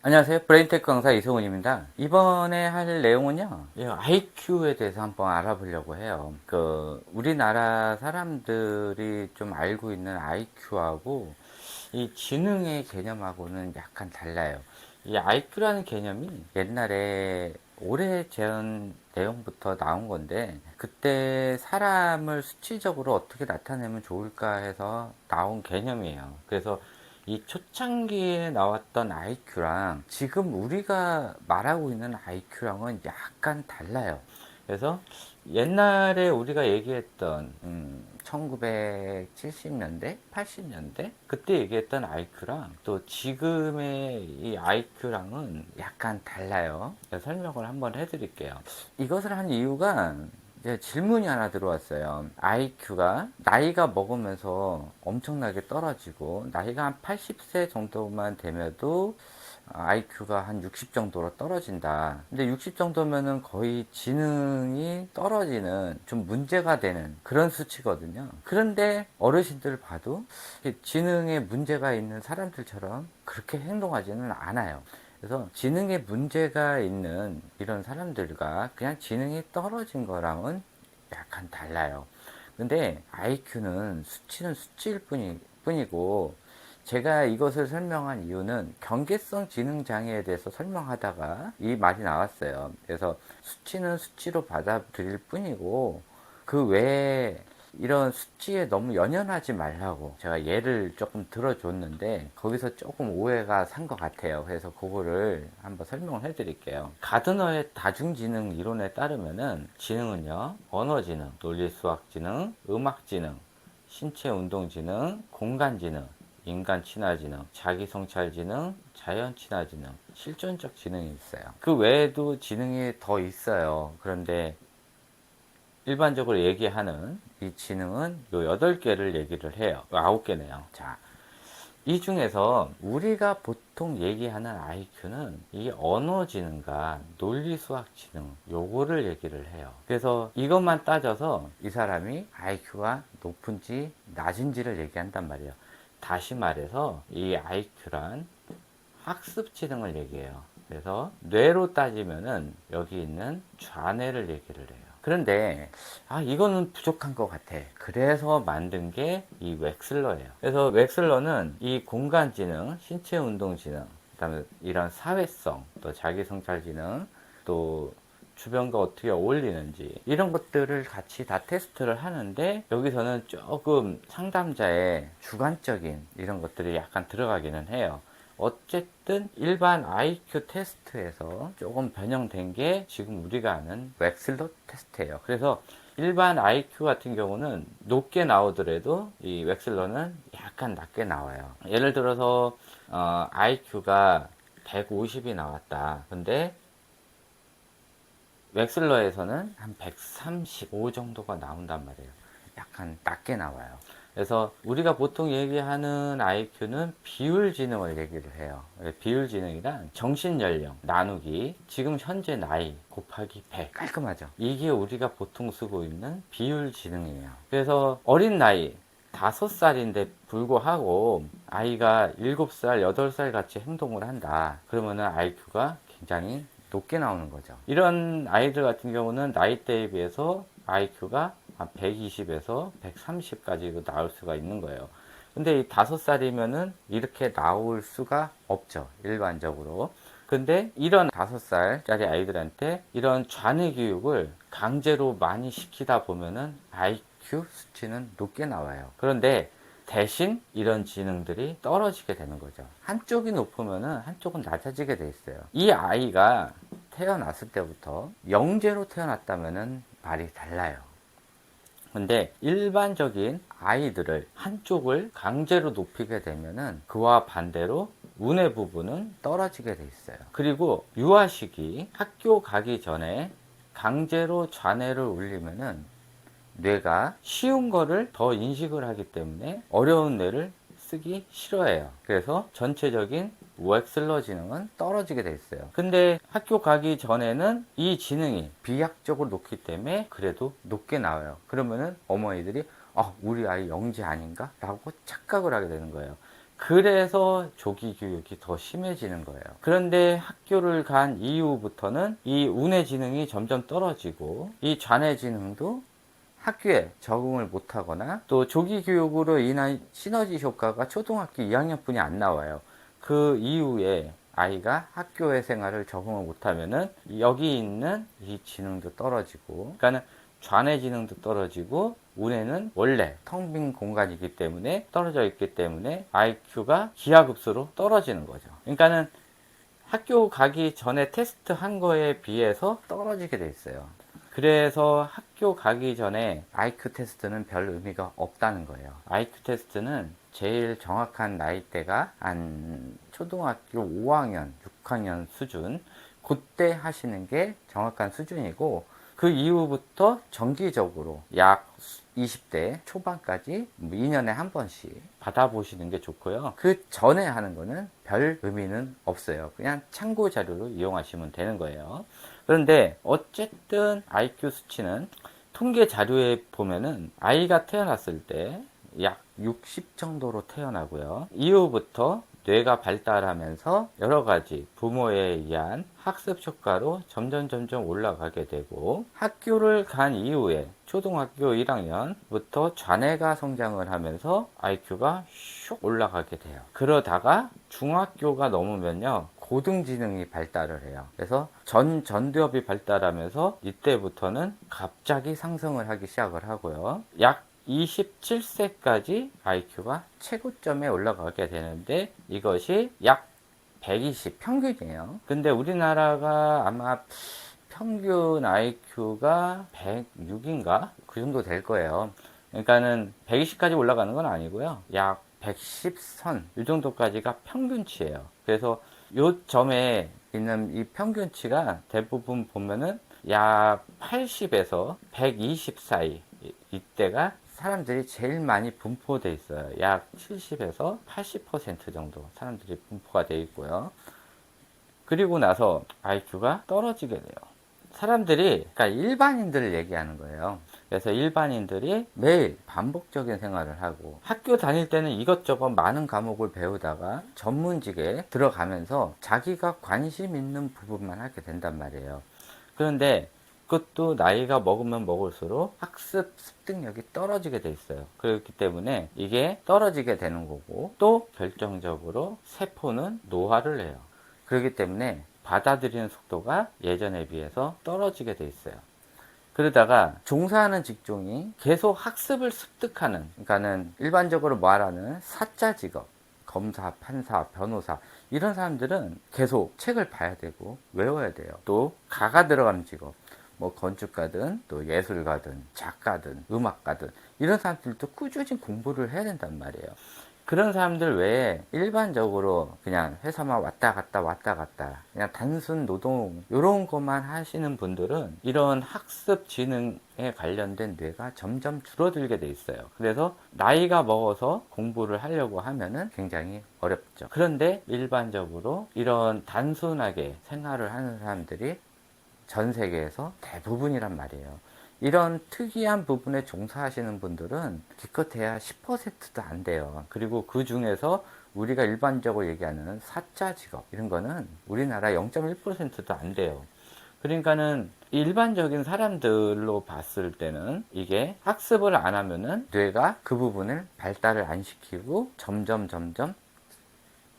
안녕하세요. 브레인테크 강사 이승훈입니다. 이번에 할 내용은요, IQ에 대해서 한번 알아보려고 해요. 우리나라 사람들이 좀 알고 있는 IQ하고 이 지능의 개념하고는 약간 달라요. 이 IQ라는 개념이 옛날에 오래전 내용부터 나온 건데, 그때 사람을 수치적으로 어떻게 나타내면 좋을까 해서 나온 개념이에요. 그래서 이 초창기에 나왔던 IQ랑 지금 우리가 말하고 있는 IQ랑은 약간 달라요. 그래서 옛날에 우리가 얘기했던 1970년대, 80년대 그때 얘기했던 IQ랑 또 지금의 이 IQ랑은 약간 달라요. 설명을 한번 해드릴게요. 이것을 한 이유가 이제 질문이 하나 들어왔어요. IQ가 나이가 먹으면서 엄청나게 떨어지고 나이가 한 80세 정도만 되면도 IQ가 한 60 정도로 떨어진다. 근데 60 정도면은 거의 지능이 떨어지는 좀 문제가 되는 그런 수치거든요. 그런데 어르신들 봐도 지능에 문제가 있는 사람들처럼 그렇게 행동하지는 않아요. 그래서 지능에 문제가 있는 이런 사람들과 그냥 지능이 떨어진 거랑은 약간 달라요. 근데 IQ는 수치는 수치일 뿐이고 제가 이것을 설명한 이유는 경계성 지능 장애에 대해서 설명하다가 이 말이 나왔어요. 그래서 수치는 수치로 받아들일 뿐이고 그 외에 이런 수치에 너무 연연하지 말라고 제가 예를 조금 들어줬는데 거기서 조금 오해가 산 것 같아요. 그래서 그거를 한번 설명을 해드릴게요. 가드너의 다중지능 이론에 따르면은 지능은요, 언어지능, 논리수학지능, 음악지능, 신체운동지능, 공간지능, 인간친화지능, 자기성찰지능, 자연친화지능, 실존적 지능이 있어요. 그 외에도 지능이 더 있어요. 그런데 일반적으로 얘기하는 이 지능은 요 8개를 얘기를 해요. 9개네요. 자, 이 중에서 우리가 보통 얘기하는 IQ는 이 언어 지능과 논리 수학 지능 요거를 얘기를 해요. 그래서 이것만 따져서 이 사람이 IQ가 높은지 낮은지를 얘기한단 말이에요. 다시 말해서 이 IQ란 학습 지능을 얘기해요. 그래서 뇌로 따지면은 여기 있는 좌뇌를 얘기를 해요. 그런데 이거는 부족한 것 같아. 그래서 만든 게 이 웩슬러예요. 그래서 웩슬러는 이 공간지능, 신체운동지능, 그다음에 이런 사회성, 또 자기성찰지능, 또 주변과 어떻게 어울리는지 이런 것들을 같이 다 테스트를 하는데 여기서는 조금 상담자의 주관적인 이런 것들이 약간 들어가기는 해요. 어쨌든 일반 IQ 테스트에서 조금 변형된 게 지금 우리가 아는 웩슬러 테스트예요. 그래서 일반 IQ 같은 경우는 높게 나오더라도 이 웩슬러는 약간 낮게 나와요. 예를 들어서 IQ가 150이 나왔다. 근데 웩슬러에서는 한 135 정도가 나온단 말이에요. 약간 낮게 나와요. 그래서 우리가 보통 얘기하는 IQ는 비율 지능을 얘기를 해요. 비율 지능이란 정신 연령 나누기 지금 현재 나이 곱하기 100 깔끔하죠. 이게 우리가 보통 쓰고 있는 비율 지능이에요. 그래서 어린 나이 5살인데 불구하고 아이가 7살, 8살 같이 행동을 한다. 그러면은 IQ가 굉장히 높게 나오는 거죠. 이런 아이들 같은 경우는 나이대에 비해서 IQ가 120에서 130까지 나올 수가 있는 거예요. 근데 이 5살이면은 이렇게 나올 수가 없죠. 일반적으로. 근데 이런 5살짜리 아이들한테 이런 좌뇌 교육을 강제로 많이 시키다 보면은 IQ 수치는 높게 나와요. 그런데 대신 이런 지능들이 떨어지게 되는 거죠. 한쪽이 높으면은 한쪽은 낮아지게 돼 있어요. 이 아이가 태어났을 때부터 영재로 태어났다면은 말이 달라요. 근데 일반적인 아이들을 한쪽을 강제로 높이게 되면은 그와 반대로 운의 부분은 떨어지게 돼 있어요. 그리고 유아 시기 학교 가기 전에 강제로 좌뇌를 울리면은 뇌가 쉬운 거를 더 인식을 하기 때문에 어려운 뇌를 쓰기 싫어해요. 그래서 전체적인 웩슬러 지능은 떨어지게 돼 있어요. 근데 학교 가기 전에는 이 지능이 비약적으로 높기 때문에 그래도 높게 나와요. 그러면은 어머니들이 우리 아이 영재 아닌가? 라고 착각을 하게 되는 거예요. 그래서 조기 교육이 더 심해지는 거예요. 그런데 학교를 간 이후부터는 이 운의 지능이 점점 떨어지고 이 좌뇌 지능도 학교에 적응을 못하거나 또 조기 교육으로 인한 시너지 효과가 초등학교 2학년뿐이 안 나와요. 그 이후에 아이가 학교의 생활을 적응을 못하면은 여기 있는 이 지능도 떨어지고, 그러니까는 좌뇌 지능도 떨어지고 우뇌는 원래 텅 빈 공간이기 때문에 떨어져 있기 때문에 IQ가 기하급수로 떨어지는 거죠. 그러니까는 학교 가기 전에 테스트 한 거에 비해서 떨어지게 돼 있어요. 그래서 학교 가기 전에 IQ 테스트는 별 의미가 없다는 거예요. IQ 테스트는 제일 정확한 나이대가 한 초등학교 5학년, 6학년 수준, 그때 하시는 게 정확한 수준이고, 그 이후부터 정기적으로 약 20대 초반까지 2년에 한 번씩 받아보시는 게 좋고요. 그 전에 하는 거는 별 의미는 없어요. 그냥 참고 자료로 이용하시면 되는 거예요. 그런데 어쨌든 IQ 수치는 통계 자료에 보면은 아이가 태어났을 때 약 60 정도로 태어나고요. 이후부터 뇌가 발달하면서 여러 가지 부모에 의한 학습 효과로 점점 올라가게 되고, 학교를 간 이후에 초등학교 1학년부터 좌뇌가 성장을 하면서 IQ가 슉 올라가게 돼요. 그러다가 중학교가 넘으면요, 고등지능이 발달을 해요. 그래서 전두엽이 발달하면서 이때부터는 갑자기 상승을 하기 시작을 하고요. 약 27세까지 IQ가 최고점에 올라가게 되는데, 이것이 약 120 평균이에요. 근데 우리나라가 아마 평균 IQ가 106인가? 그 정도 될 거예요. 그러니까는 120까지 올라가는 건 아니고요. 약 110선, 이 정도까지가 평균치예요. 그래서 요 점에 있는 이 평균치가 대부분 보면은 약 80에서 120 사이, 이때가 사람들이 제일 많이 분포돼 있어요. 약 70에서 80% 정도 사람들이 분포가 되어 있고요. 그리고 나서 IQ가 떨어지게 돼요. 사람들이, 그러니까 일반인들을 얘기하는 거예요. 그래서 일반인들이 매일 반복적인 생활을 하고 학교 다닐 때는 이것저것 많은 과목을 배우다가 전문직에 들어가면서 자기가 관심 있는 부분만 하게 된단 말이에요. 그런데 그것도 나이가 먹으면 먹을수록 학습 습득력이 떨어지게 돼 있어요. 그렇기 때문에 이게 떨어지게 되는 거고, 또 결정적으로 세포는 노화를 해요. 그렇기 때문에 받아들이는 속도가 예전에 비해서 떨어지게 돼 있어요. 그러다가 종사하는 직종이 계속 학습을 습득하는, 그러니까는 일반적으로 말하는 사자 직업, 검사, 판사, 변호사, 이런 사람들은 계속 책을 봐야 되고 외워야 돼요. 또 가가 들어가는 직업, 뭐 건축가든 또 예술가든 작가든 음악가든 이런 사람들도 꾸준히 공부를 해야 된단 말이에요. 그런 사람들 외에 일반적으로 그냥 회사만 왔다 갔다 그냥 단순 노동 이런 것만 하시는 분들은 이런 학습 지능에 관련된 뇌가 점점 줄어들게 돼 있어요. 그래서 나이가 먹어서 공부를 하려고 하면은 굉장히 어렵죠. 그런데 일반적으로 이런 단순하게 생활을 하는 사람들이 전 세계에서 대부분이란 말이에요. 이런 특이한 부분에 종사하시는 분들은 기껏해야 10%도 안 돼요. 그리고 그 중에서 우리가 일반적으로 얘기하는 사자 직업, 이런 거는 우리나라 0.1%도 안 돼요. 그러니까는 일반적인 사람들로 봤을 때는 이게 학습을 안 하면은 뇌가 그 부분을 발달을 안 시키고 점점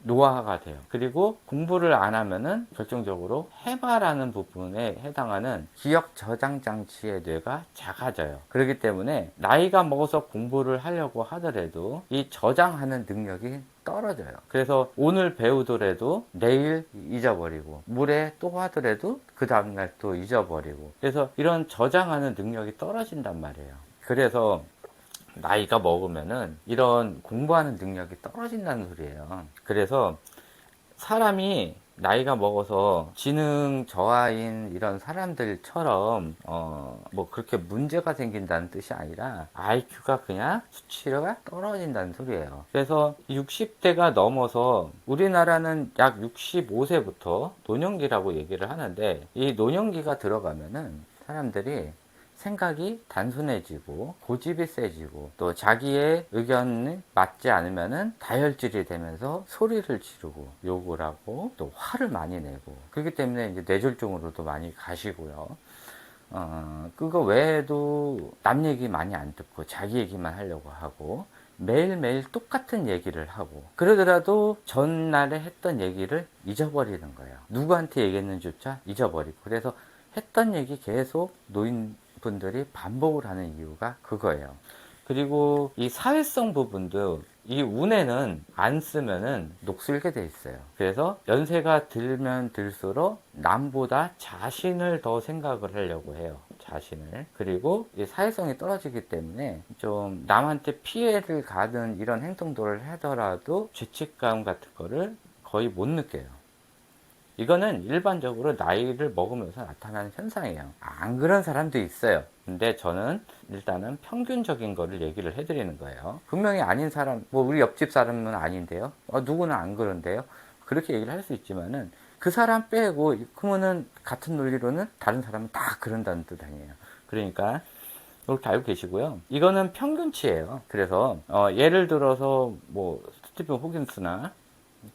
노화가 돼요. 그리고 공부를 안 하면은 결정적으로 해마라는 부분에 해당하는 기억 저장 장치의 뇌가 작아져요. 그렇기 때문에 나이가 먹어서 공부를 하려고 하더라도 이 저장하는 능력이 떨어져요. 그래서 오늘 배우더라도 내일 잊어버리고, 모레 또 하더라도 그 다음날 또 잊어버리고, 그래서 이런 저장하는 능력이 떨어진단 말이에요. 그래서 나이가 먹으면은 이런 공부하는 능력이 떨어진다는 소리예요. 그래서 사람이 나이가 먹어서 지능 저하인 이런 사람들처럼 뭐 그렇게 문제가 생긴다는 뜻이 아니라 IQ가 그냥 수치가 떨어진다는 소리예요. 그래서 60대가 넘어서 우리나라는 약 65세부터 노년기라고 얘기를 하는데, 이 노년기가 들어가면은 사람들이 생각이 단순해지고 고집이 세지고 또 자기의 의견이 맞지 않으면은 다혈질이 되면서 소리를 지르고 욕을 하고 또 화를 많이 내고 그렇기 때문에 이제 뇌졸중으로도 많이 가시고요. 그거 외에도 남 얘기 많이 안 듣고 자기 얘기만 하려고 하고 매일매일 똑같은 얘기를 하고 그러더라도 전날에 했던 얘기를 잊어버리는 거예요. 누구한테 얘기했는지조차 잊어버리고 그래서 했던 얘기 계속 노인분들이 반복을 하는 이유가 그거예요. 그리고 이 사회성 부분도 이 운에는 안 쓰면은 녹슬게 돼 있어요. 그래서 연세가 들면 들수록 남보다 자신을 더 생각을 하려고 해요. 자신을. 그리고 이 사회성이 떨어지기 때문에 좀 남한테 피해를 가는 이런 행동들을 하더라도 죄책감 같은 거를 거의 못 느껴요. 이거는 일반적으로 나이를 먹으면서 나타나는 현상이에요. 안 그런 사람도 있어요. 근데 저는 일단은 평균적인 거를 얘기를 해드리는 거예요. 분명히 아닌 사람, 뭐 우리 옆집 사람은 아닌데요. 누구는 안 그런데요. 그렇게 얘기를 할 수 있지만은 그 사람 빼고 그러면은 같은 논리로는 다른 사람은 다 그런다는 뜻 아니에요. 그러니까 이렇게 알고 계시고요. 이거는 평균치예요. 그래서 예를 들어서 뭐 스티븐 호긴스나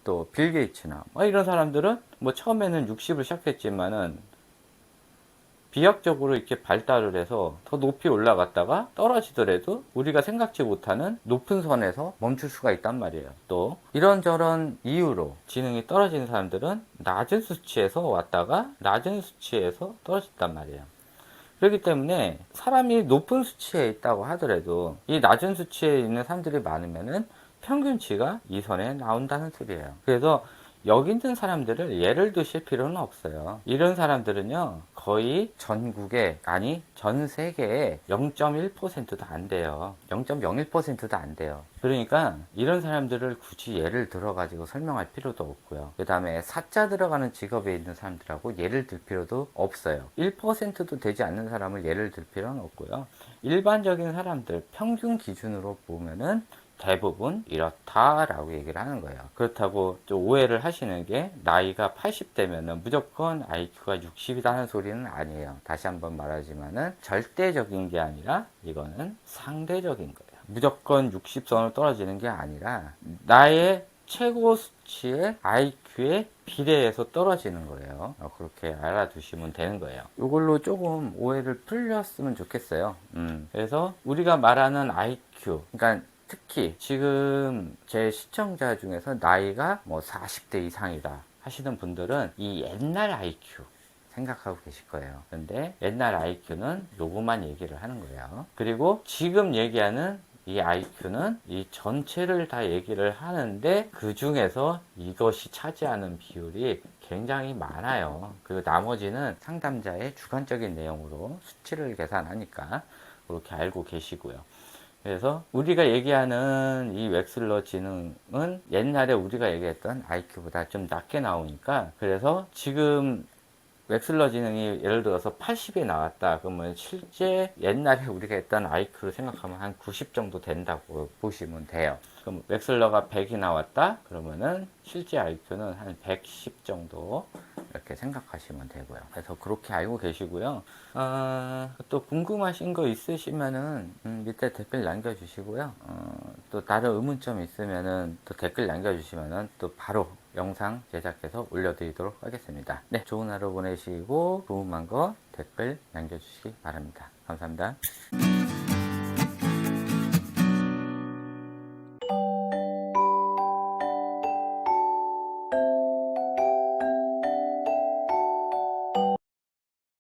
또 빌 게이츠나 이런 사람들은 뭐 처음에는 60을 시작했지만은 비약적으로 이렇게 발달을 해서 더 높이 올라갔다가 떨어지더라도 우리가 생각지 못하는 높은 선에서 멈출 수가 있단 말이에요. 또 이런저런 이유로 지능이 떨어지는 사람들은 낮은 수치에서 왔다가 낮은 수치에서 떨어졌단 말이에요. 그렇기 때문에 사람이 높은 수치에 있다고 하더라도 이 낮은 수치에 있는 사람들이 많으면은 평균치가 이 선에 나온다는 소리예요. 그래서 여기 있는 사람들을 예를 드실 필요는 없어요. 이런 사람들은요, 거의 전국에, 아니, 전 세계에 0.1%도 안 돼요. 0.01%도 안 돼요. 그러니까 이런 사람들을 굳이 예를 들어가지고 설명할 필요도 없고요. 그 다음에 사자 들어가는 직업에 있는 사람들하고 예를 들 필요도 없어요. 1%도 되지 않는 사람을 예를 들 필요는 없고요. 일반적인 사람들 평균 기준으로 보면은 대부분 이렇다라고 얘기를 하는 거예요. 그렇다고 좀 오해를 하시는 게 나이가 80대면은 무조건 IQ가 60이라는 소리는 아니에요. 다시 한번 말하지만은 절대적인 게 아니라 이거는 상대적인 거예요. 무조건 60선을 떨어지는 게 아니라 나의 최고 수치의 IQ에 비례해서 떨어지는 거예요. 그렇게 알아두시면 되는 거예요. 이걸로 조금 오해를 풀렸으면 좋겠어요. 그래서 우리가 말하는 IQ, 그러니까 특히 지금 제 시청자 중에서 나이가 뭐 40대 이상이다 하시는 분들은 이 옛날 IQ 생각하고 계실 거예요. 근데 옛날 IQ는 요것만 얘기를 하는 거예요. 그리고 지금 얘기하는 이 IQ는 이 전체를 다 얘기를 하는데 그 중에서 이것이 차지하는 비율이 굉장히 많아요. 그 나머지는 상담자의 주관적인 내용으로 수치를 계산하니까 그렇게 알고 계시고요. 그래서 우리가 얘기하는 이 웩슬러 지능은 옛날에 우리가 얘기했던 IQ보다 좀 낮게 나오니까 그래서 지금 웩슬러 지능이 예를 들어서 80이 나왔다 그러면 실제 옛날에 우리가 했던 IQ를 생각하면 한 90 정도 된다고 보시면 돼요. 그럼 웩슬러가 100이 나왔다 그러면은 실제 IQ는 한 110 정도 이렇게 생각하시면 되고요. 그래서 그렇게 알고 계시고요. 또 궁금하신 거 있으시면은 밑에 댓글 남겨주시고요. 또 다른 의문점 있으면은 또 댓글 남겨주시면은 또 바로 영상 제작해서 올려드리도록 하겠습니다. 네, 좋은 하루 보내시고 궁금한 거 댓글 남겨주시기 바랍니다. 감사합니다.